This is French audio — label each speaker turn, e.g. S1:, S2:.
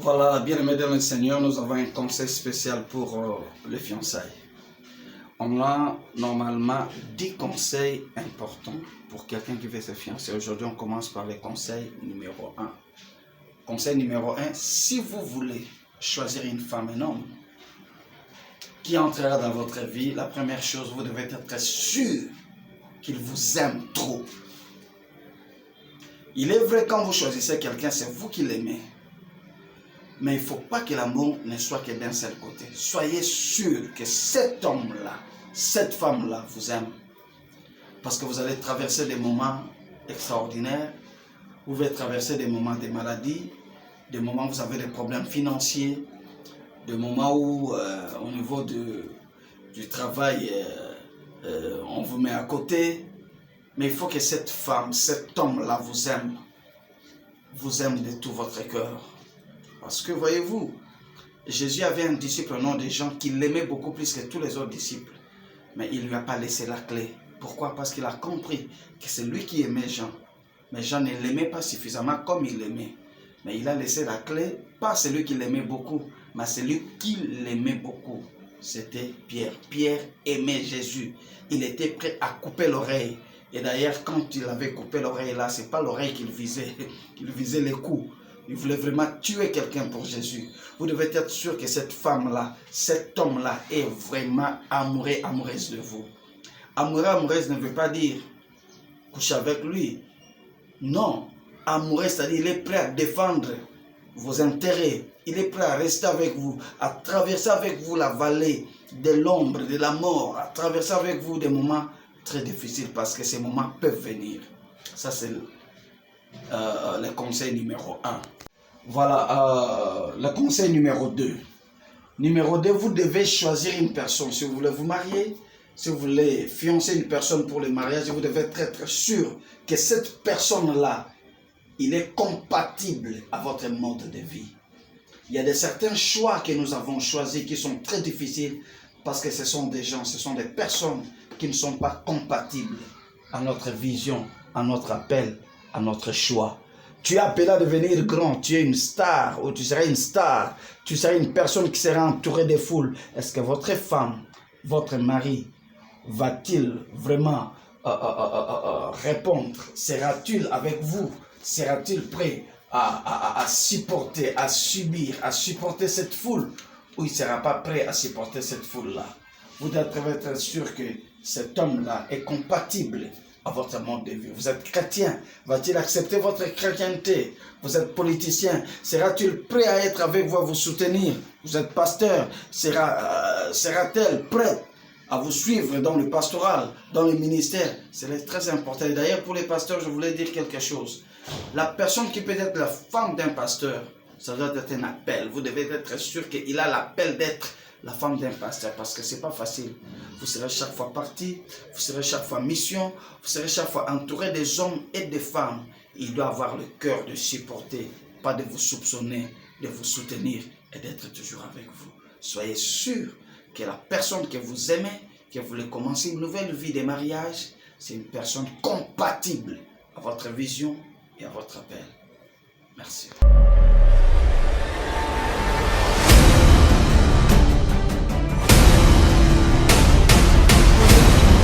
S1: Voilà, bien-aimés dans le Seigneur, nous avons un conseil spécial pour les fiançailles. On a normalement 10 conseils importants pour quelqu'un qui veut se fiancer. Aujourd'hui, on commence par le conseil numéro 1. Conseil numéro 1, si vous voulez choisir une femme, un homme qui entrera dans votre vie, la première chose, vous devez être sûr qu'il vous aime trop. Il est vrai, quand vous choisissez quelqu'un, c'est vous qui l'aimez. Mais il ne faut pas que l'amour ne soit que d'un seul côté. Soyez sûr que cet homme-là, cette femme-là vous aime. Parce que vous allez traverser des moments extraordinaires. Vous allez traverser des moments de maladie, des moments où vous avez des problèmes financiers, des moments où au niveau du travail, on vous met à côté. Mais il faut que cette femme, cet homme-là vous aime de tout votre cœur. Parce que voyez-vous, Jésus avait un disciple au nom de Jean qui l'aimait beaucoup plus que tous les autres disciples. Mais il ne lui a pas laissé la clé. Pourquoi? Parce qu'il a compris que c'est lui qui aimait Jean. Mais Jean ne l'aimait pas suffisamment comme il l'aimait. Mais il a laissé la clé, pas celui qui l'aimait beaucoup, mais celui qui l'aimait beaucoup. C'était Pierre. Pierre aimait Jésus. Il était prêt à couper l'oreille. Et d'ailleurs, quand il avait coupé l'oreille là, ce n'est pas l'oreille qu'il visait. Il visait les coups. Il voulait vraiment tuer quelqu'un pour Jésus. Vous devez être sûr que cette femme-là, cet homme-là est vraiment amoureux, amoureuse de vous. Amoureux, amoureuse ne veut pas dire coucher avec lui. Non. Amoureux, c'est-à-dire il est prêt à défendre vos intérêts. Il est prêt à rester avec vous, à traverser avec vous la vallée de l'ombre, de la mort, à traverser avec vous des moments très difficiles parce que ces moments peuvent venir. Ça, c'est le conseil numéro 1. Voilà, le conseil numéro 2. Numéro 2, vous devez choisir une personne. Si vous voulez vous marier, si vous voulez fiancer une personne pour le mariage, vous devez être sûr que cette personne-là, il est compatible à votre mode de vie. Il y a certains choix que nous avons choisis qui sont très difficiles parce que ce sont des gens, ce sont des personnes qui ne sont pas compatibles à notre vision, à notre appel, à notre choix. Tu es appelé à devenir grand, tu es une star ou tu seras une star, tu seras une personne qui sera entourée des foules. Est-ce que votre femme, votre mari, va-t-il vraiment répondre? Sera-t-il avec vous? Sera-t-il prêt à supporter, à subir, à supporter cette foule? Ou il ne sera pas prêt à supporter cette foule-là? Vous devez être sûr que cet homme-là est compatible à votre mode de vie. Vous êtes chrétien, va-t-il accepter votre chrétienté? Vous êtes politicien, sera-t-il prêt à être avec vous, à vous soutenir? Vous êtes pasteur, sera-t-elle prête à vous suivre dans le pastoral, dans le ministère? C'est très important. Et d'ailleurs, pour les pasteurs, je voulais dire quelque chose. La personne qui peut être la femme d'un pasteur, ça doit être un appel. Vous devez être sûr qu'il a l'appel d'être la femme d'un pasteur, parce que ce n'est pas facile. Vous serez chaque fois parti, vous serez chaque fois mission, vous serez chaque fois entouré des hommes et des femmes. Il doit avoir le cœur de supporter, pas de vous soupçonner, de vous soutenir et d'être toujours avec vous. Soyez sûr que la personne que vous aimez, que vous voulez commencer une nouvelle vie de mariage, c'est une personne compatible à votre vision et à votre appel. Merci.